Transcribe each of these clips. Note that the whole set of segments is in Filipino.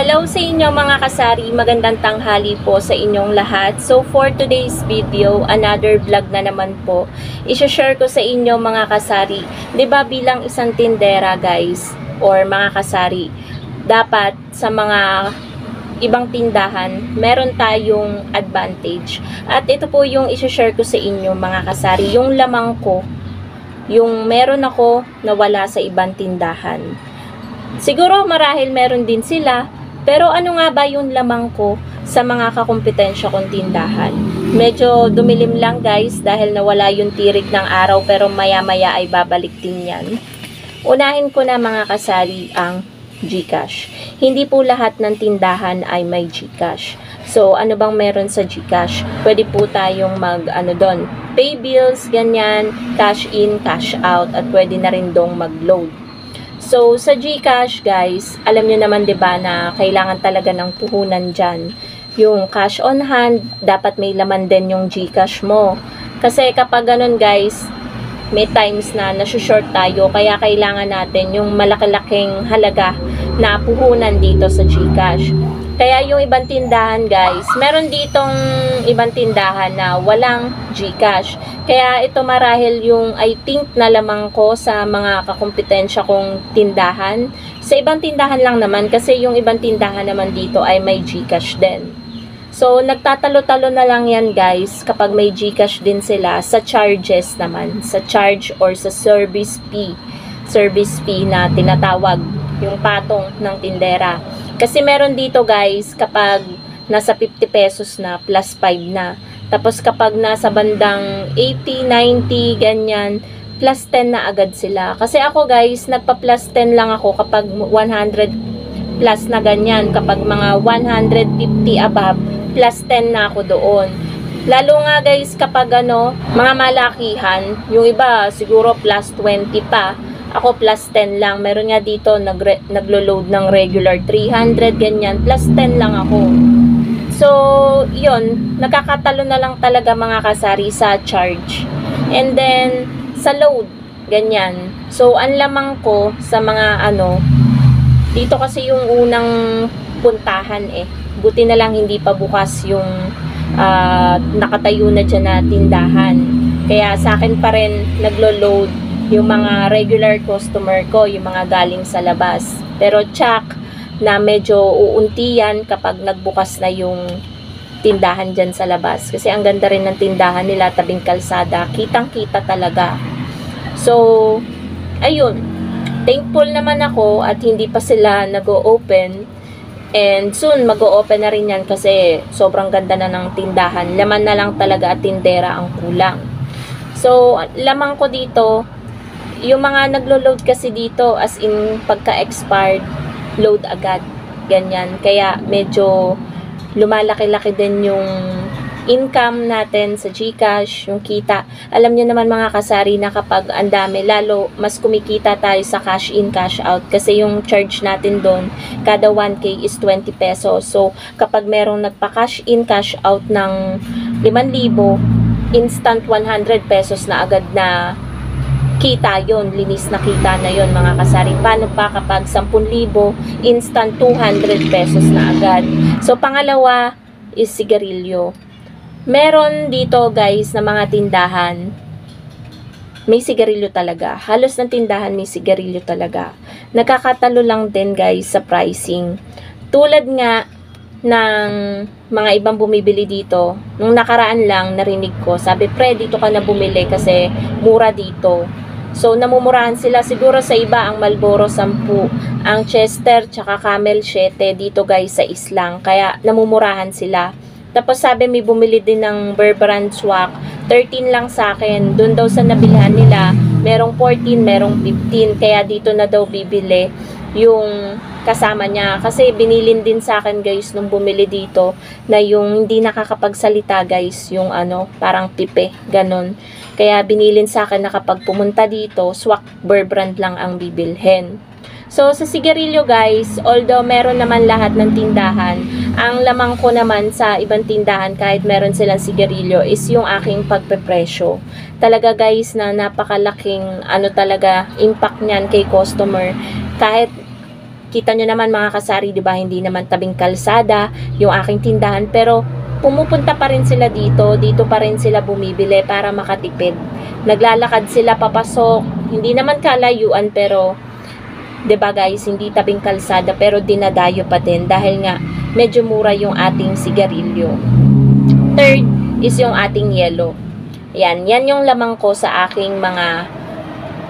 Hello sa inyo mga kasari, magandang tanghali po sa inyong lahat. So for today's video, another vlog na naman po. I-share ko sa inyo mga kasari, 'di ba bilang isang tindera guys or mga kasari, dapat sa mga ibang tindahan, meron tayong advantage. At ito po yung i-share ko sa inyo mga kasari, yung lamang ko, yung meron ako na wala sa ibang tindahan. Siguro marahil meron din sila, pero ano nga ba yung lamang ko sa mga kakumpetensya kong tindahan? Medyo dumilim lang guys dahil nawala yung tirik ng araw, pero maya maya ay babalik din yan. Unahin ko na mga kasari ang GCash. Hindi po lahat ng tindahan ay may GCash. So ano bang meron sa GCash? Pwede po tayong doon, pay bills, ganyan, cash in, cash out, at pwede na rin dong mag-load. So, sa GCash, guys, alam nyo naman 'di ba na kailangan talaga ng puhunan dyan. Yung cash on hand, dapat may laman din yung GCash mo. Kasi kapag ganun, guys, may times na nasushort tayo, kaya kailangan natin yung malaki-laking halaga na puhunan dito sa GCash. Kaya yung ibang tindahan, guys, meron ditong ibang tindahan na walang GCash. Kaya ito marahil yung I think na lamang ko sa mga kakumpetensya kong tindahan. Sa ibang tindahan lang naman kasi yung ibang tindahan naman dito ay may GCash din. So, nagtatalo-talo na lang yan guys kapag may GCash din sila sa charges naman. Sa charge or sa service fee. Service fee na tinatawag, yung patong ng tindera. Kasi meron dito guys kapag nasa 50 pesos na plus 5 na. Tapos kapag nasa bandang 80, 90, ganyan, plus 10 na agad sila. Kasi ako guys, nagpa plus 10 lang ako kapag 100 plus na ganyan. Kapag mga 150 above, plus 10 na ako doon. Lalo nga guys kapag mga malakihan, yung iba siguro plus 20 pa. Ako plus 10 lang. Meron nga dito naglo-load ng regular 300, ganyan. Plus 10 lang ako. So, yun. Nakakatalo na lang talaga mga kasari sa charge. And then, sa load, ganyan. So, ang lamang ko sa mga dito kasi yung unang puntahan Buti na lang hindi pa bukas yung nakatayo na dyan na tindahan. Kaya sa akin pa rin naglo-load yung mga regular customer ko, yung mga galing sa labas. Pero tsak na medyo uunti yan kapag nagbukas na yung tindahan dyan sa labas. Kasi ang ganda rin ng tindahan nila, tabing kalsada. Kitang-kita talaga. So, ayun. Thankful naman ako at hindi pa sila nag-o-open. And soon, mag-o-open na rin yan kasi sobrang ganda na ng tindahan. Laman na lang talaga at tindera ang kulang. So, lamang ko dito, yung mga naglo-load kasi dito as in pagka-expired, load agad. Ganyan. Kaya medyo lumalaki-laki din yung income natin sa GCash, yung kita. Alam nyo naman mga kasari na kapag ang dami, lalo mas kumikita tayo sa cash in, cash out. Kasi yung charge natin doon, kada 1K is 20 pesos. So, kapag merong nagpa-cash in, cash out ng 5,000, instant 100 pesos na agad na kita yon, linis na kita na yon mga kasari. Paano pa kapag 10,000, instant 200 pesos na agad. So, pangalawa is sigarilyo. Meron dito guys na mga tindahan, may sigarilyo talaga. Halos ng tindahan may sigarilyo talaga. Nakakatalo lang din guys sa pricing. Tulad nga ng mga ibang bumibili dito, nung nakaraan lang narinig ko, sabi pre dito ka na bumili kasi mura dito. So, namumurahan sila. Siguro sa iba, ang Marlboro 10, ang Chester, tsaka Camel 7, dito guys sa islang. Kaya, namumurahan sila. Tapos, sabi, may bumili din ng Bear Brand Swak. 13 lang sa akin. Doon daw sa nabilhan nila, merong 14, merong 15. Kaya, dito na daw bibili yung kasama niya. Kasi, binilin din sa akin guys, nung bumili dito, na yung hindi nakakapagsalita guys, yung parang pipe, ganon. Kaya binilin sa akin na kapag pumunta dito, Swak Bear Brand lang ang bibilhin. So, sa sigarilyo guys, although meron naman lahat ng tindahan, ang lamang ko naman sa ibang tindahan kahit meron silang sigarilyo is yung aking pagpepresyo. Talaga guys na napakalaking talaga impact niyan kay customer. Kahit Kita nyo naman mga kasari, di ba, hindi naman tabing kalsada yung aking tindahan, pero pumupunta pa rin sila dito pa rin sila bumibili para makatipid. Naglalakad sila papasok, hindi naman kalayuan, pero 'di ba guys, hindi tabing kalsada pero dinadayo pa din dahil nga medyo mura yung ating sigarilyo. Third is yung ating yelo. Yan yung lamang ko sa aking mga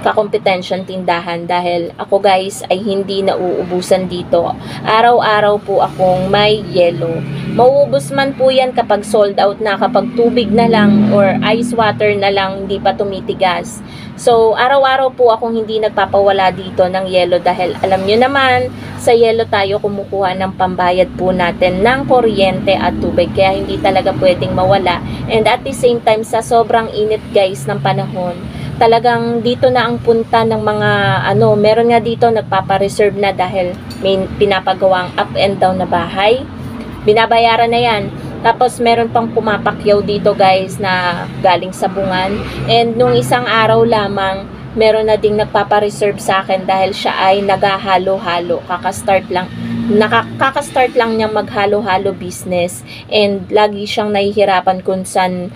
kakompetensyon tindahan dahil ako guys ay hindi nauubusan dito. Araw-araw po akong may yelo. Mauubos man po yan kapag sold out na, kapag tubig na lang or ice water na lang, hindi pa tumitigas. So, araw-araw po akong hindi nagpapawala dito ng yelo dahil alam nyo naman, sa yelo tayo kumukuha ng pambayad po natin ng kuryente at tubig. Kaya hindi talaga pwedeng mawala. And at the same time, sa sobrang init guys ng panahon, talagang dito na ang punta ng mga meron nga dito nagpapa-reserve na dahil may pinapagawang up and down na bahay. Binabayaran na yan. Tapos meron pang pumapakyaw dito guys na galing sa bungan. And nung isang araw lamang, meron na ding nagpapa-reserve sa akin dahil siya ay naghahalo-halo. Kakastart lang niyang maghalo-halo business and lagi siyang nahihirapan kung saan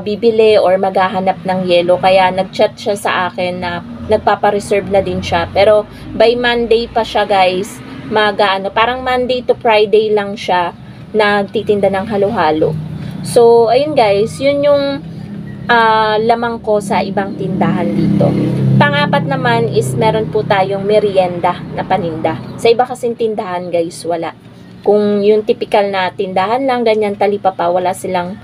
bibili or maghahanap ng yelo. Kaya nag-chat siya sa akin na nagpapa-reserve na din siya. Pero by Monday pa siya guys, parang Monday to Friday lang siya nagtitinda ng halo-halo. So, ayun guys, yun yung lamang ko sa ibang tindahan dito. Pang-apat naman is meron po tayong merienda na paninda. Sa iba kasing tindahan guys, wala. Kung yung typical na tindahan lang, ganyan talipapa, wala silang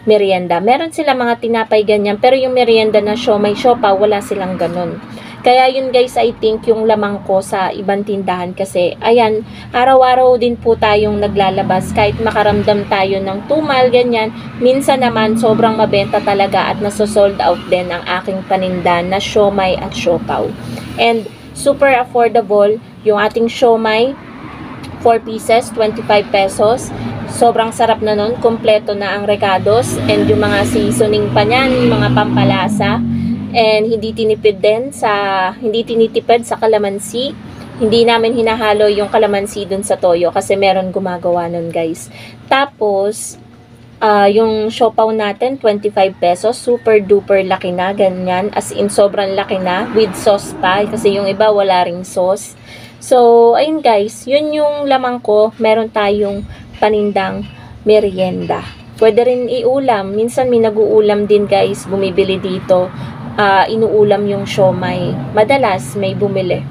merienda. Meron sila mga tinapay ganyan, pero yung merienda na siomai, siopaw, wala silang ganun. Kaya yun guys, I think yung lamang ko sa ibang tindahan kasi, ayan, araw-araw din po tayong naglalabas kahit makaramdam tayo ng tumal, ganyan. Minsan naman, sobrang mabenta talaga at nasosold out din ang aking paninda na siomai at siopaw. And super affordable yung ating siomai, 4 pieces, 25 pesos. Sobrang sarap na nun, kompleto na ang recados and yung mga seasoning pa niyan, yung mga pampalasa. And hindi tinitipid sa kalamansi. Hindi namin hinahalo yung kalamansi dun sa toyo kasi meron gumagawa nun guys. Tapos, yung siopaw natin, 25 pesos. Super duper laki na, ganyan. As in, sobrang laki na. With sauce pa. Kasi yung iba, wala ring sauce. So, ayun guys. Yun yung lamang ko. Meron tayong panindang merienda. Pwede rin iulam. Minsan may nag-uulam din guys. Bumibili dito. Inuulam yung siomai. Madalas may bumili.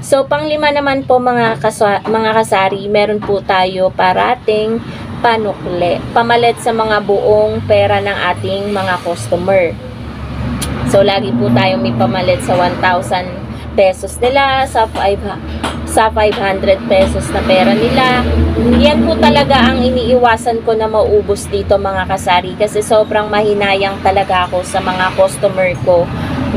So, pang-5 naman po mga kasari, meron po tayo parating panukle. Pamalit sa mga buong pera ng ating mga customer. So, lagi po tayo may pamalit sa 1,000 pesos nila, sa 500 pesos na pera nila. Yan po talaga ang iniiwasan ko na maubos dito mga kasari kasi sobrang mahinayang talaga ako sa mga customer ko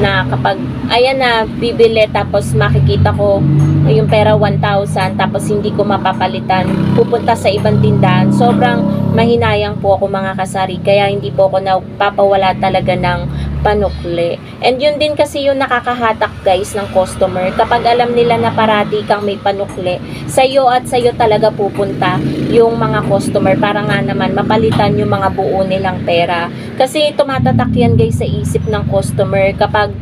na kapag ayan na bibili tapos makikita ko yung pera 1,000 tapos hindi ko mapapalitan, pupunta sa ibang tindahan. Sobrang mahinayang po ako mga kasari kaya hindi po ako napapawala talaga ng panukle. And yun din kasi yung nakakahatak guys ng customer. Kapag alam nila na parati kang may panukle, sa'yo at sa'yo talaga pupunta yung mga customer para nga naman mapalitan yung mga buo nilang pera. Kasi tumatatak yan guys sa isip ng customer kapag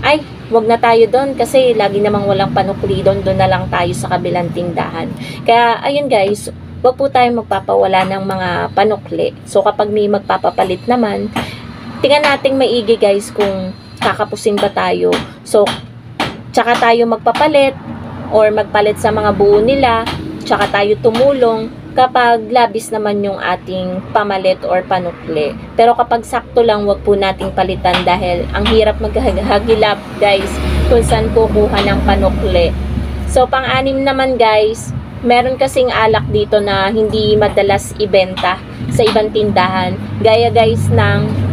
ay, wag na tayo doon kasi lagi namang walang panukli doon na lang tayo sa kabilang tindahan. Kaya ayun guys, wag po tayong magpapawala ng mga panukli. So kapag may magpapapalit naman, tingnan nating maigi guys kung kakapusin ba tayo. So, tsaka tayo magpapalit or magpalit sa mga buo nila, tsaka tayo tumulong kapag labis naman yung ating pamalit or panukli. Pero kapag sakto lang, wag po nating palitan dahil ang hirap maghagilap guys kung saan kukuha ng panukli. So, pang-6 naman guys, meron kasing alak dito na hindi madalas ibenta sa ibang tindahan. Gaya guys ng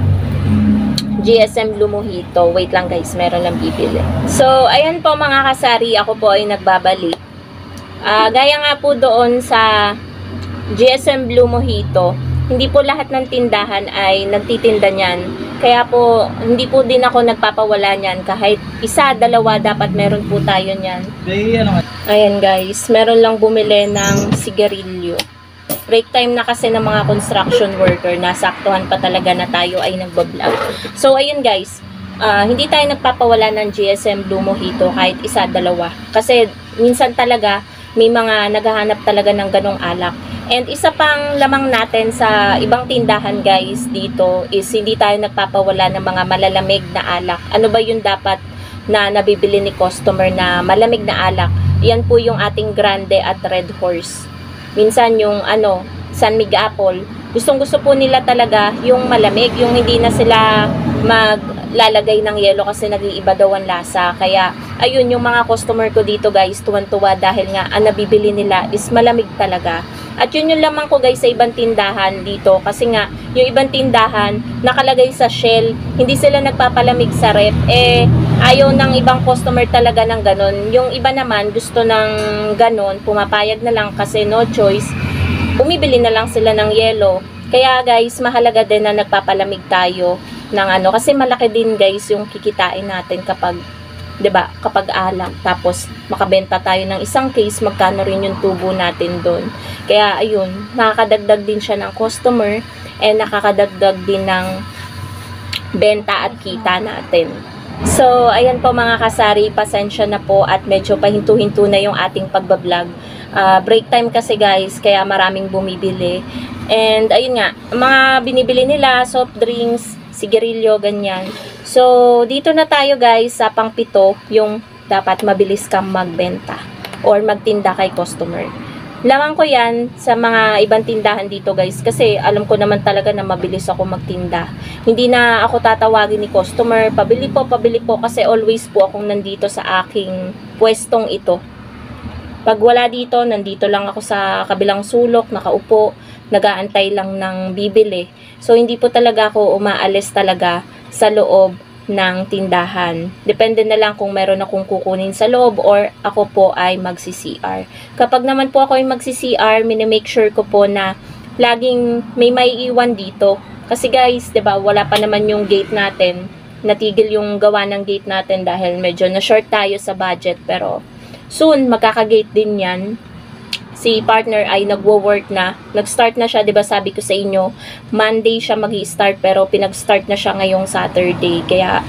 GSM Blue Mojito. Wait lang guys, meron lang bibili. So, ayan po mga kasari, ako po ay nagbabalik. Gaya nga po doon sa GSM Blue Mojito, hindi po lahat ng tindahan ay nagtitinda niyan Kaya po, hindi po din ako nagpapawala niyan. Kahit isa, dalawa, dapat meron po tayo niyan. Ayan guys, meron lang bumili ng sigarilyo. Break time na kasi ng mga construction worker. Nasaktuhan pa talaga na tayo ay nagbablog. So, ayun guys. Hindi tayo nagpapawala ng GSM Blue Mojito kahit isa, dalawa. Kasi minsan talaga, may mga naghahanap talaga ng ganong alak. And isa pang lamang natin sa ibang tindahan guys dito is hindi tayo nagpapawala ng mga malalamig na alak. Ano ba yung dapat na nabibili ni customer na malamig na alak? Yan po yung ating Grande at Red Horse. Minsan yung San Mig Apple. Gustong-gusto po nila talaga yung malamig, yung hindi na sila maglalagay ng yelo kasi nag-iiba daw ang lasa. Kaya ayun yung mga customer ko dito guys, tuwan-tuwa dahil nga ang nabibili nila is malamig talaga. At yun yung lamang ko guys sa ibang tindahan dito kasi nga yung ibang tindahan nakalagay sa shell, hindi sila nagpapalamig sa rep. Ayaw ng ibang customer talaga ng ganon. Yung iba naman gusto ng ganon, pumapayag na lang kasi no choice. Bumibili na lang sila ng yelo. Kaya guys, mahalaga din na nagpapalamig tayo ng kasi malaki din guys yung kikitain natin kapag 'di ba? Kapag alak tapos makabenta tayo ng isang case, magkano rin yung tubo natin doon. Kaya ayun, nakakadagdag din siya ng customer and nakakadagdag din ng benta at kita natin. So, ayan po mga kasari, pasensya na po at medyo pahinto-hinto na yung ating pagbablog. Break time kasi guys, kaya maraming bumibili. And ayun nga, mga binibili nila, soft drinks, sigarilyo, ganyan. So, dito na tayo guys sa pang-pito, yung dapat mabilis kang magbenta or magtinda kay customer. Lamang ko yan sa mga ibang tindahan dito guys kasi alam ko naman talaga na mabilis ako magtinda. Hindi na ako tatawagin ni customer, pabili po kasi always po akong nandito sa aking pwestong ito. Pag wala dito, nandito lang ako sa kabilang sulok, nakaupo, nag-aantay lang ng bibili. So, hindi po talaga ako umaalis talaga sa loob ng tindahan. Depende na lang kung meron akong kukunin sa loob or ako po ay magsi-CR. Kapag naman po ako ay magsi-CR, minimake sure ko po na laging may maiiwan dito. Kasi guys, 'di ba, wala pa naman yung gate natin. Natigil yung gawa ng gate natin dahil medyo na-short tayo sa budget. Pero soon, magkaka-gate din yan. Si partner ay nagwo-work na. Nag-start na siya, 'di ba? Sabi ko sa inyo, Monday siya magi-start pero pinag-start na siya ngayong Saturday. Kaya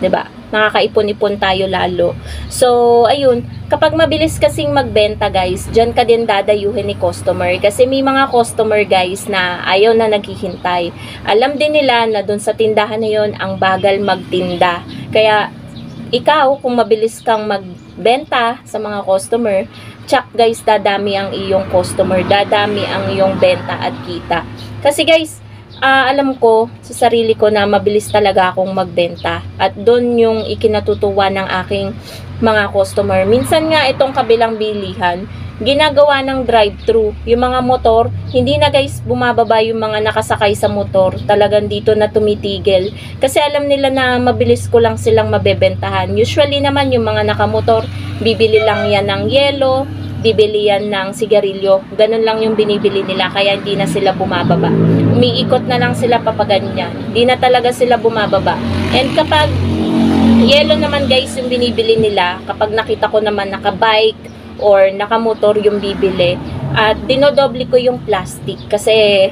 'di ba? Nakakaipon-ipon tayo lalo. So, ayun, kapag mabilis kasing magbenta, guys, diyan ka din dadayuhin ni customer kasi may mga customer, guys, na ayaw na naghihintay. Alam din nila na doon sa tindahan na 'yon ang bagal magtinda. Kaya ikaw, kung mabilis kang magbenta sa mga customer, tsak guys, dadami ang iyong customer, dadami ang iyong benta at kita. Kasi guys, alam ko sa sarili ko na mabilis talaga akong magbenta. At doon yung ikinatutuwa ng aking mga customer. Minsan nga itong kabilang bilihan, ginagawa ng drive-thru. Yung mga motor, hindi na guys bumababa yung mga nakasakay sa motor. Talagang dito na tumitigil. Kasi alam nila na mabilis ko lang silang mabebentahan. Usually naman yung mga nakamotor, bibili lang yan ng yelo, bibili yan ng sigarilyo. Ganun lang yung binibili nila. Kaya hindi na sila bumababa. Umiikot na lang sila papaganyan. Hindi na talaga sila bumababa. And kapag yelo naman guys yung binibili nila, kapag nakita ko naman nakabike or nakamotor yung bibili, at dinodoble ko yung plastic kasi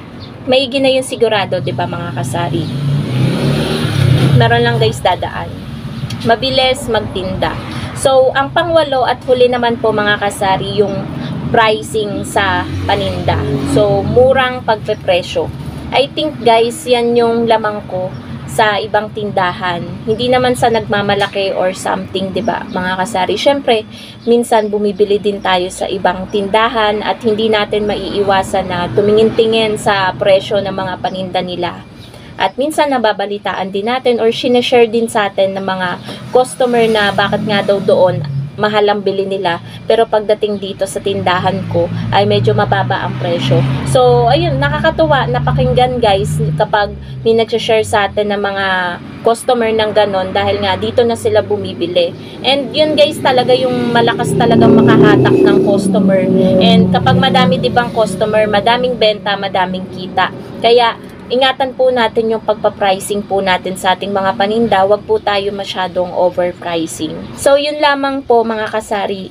maigi na yung sigurado, 'di ba mga kasari? Meron lang guys dadaan. Mabilis magtinda. So, ang pangwalo at huli naman po mga kasari yung pricing sa paninda. So, murang pagpepresyo. I think guys, yan yung lamang ko sa ibang tindahan. Hindi naman sa nagmamalaki or something, 'di ba, mga kasari? Syempre, minsan bumibili din tayo sa ibang tindahan at hindi natin maiiwasan na tumingin-tingin sa presyo ng mga paninda nila. At minsan nababalitaan din natin or sineshare din sa atin ng mga customer na bakit nga daw doon mahal ang bili nila, pero pagdating dito sa tindahan ko ay medyo mababa ang presyo. So, ayun, nakakatuwa, napakinggan guys kapag may nagsashare sa atin ng mga customer ng ganon dahil nga dito na sila bumibili. And yun guys, talaga yung malakas talagang makahatak ng customer. And kapag madami dibang customer, madaming benta, madaming kita. Kaya ingatan po natin yung pagpa-pricing po natin sa ating mga paninda. Wag po tayo masyadong overpricing. So, yun lamang po mga kasari,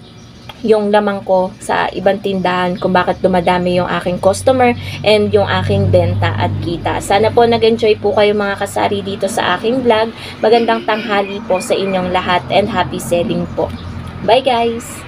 yung lamang ko sa ibang tindahan kung bakit dumadami yung aking customer and yung aking benta at kita. Sana po nag-enjoy po kayo mga kasari dito sa aking vlog. Magandang tanghali po sa inyong lahat and happy selling po. Bye guys!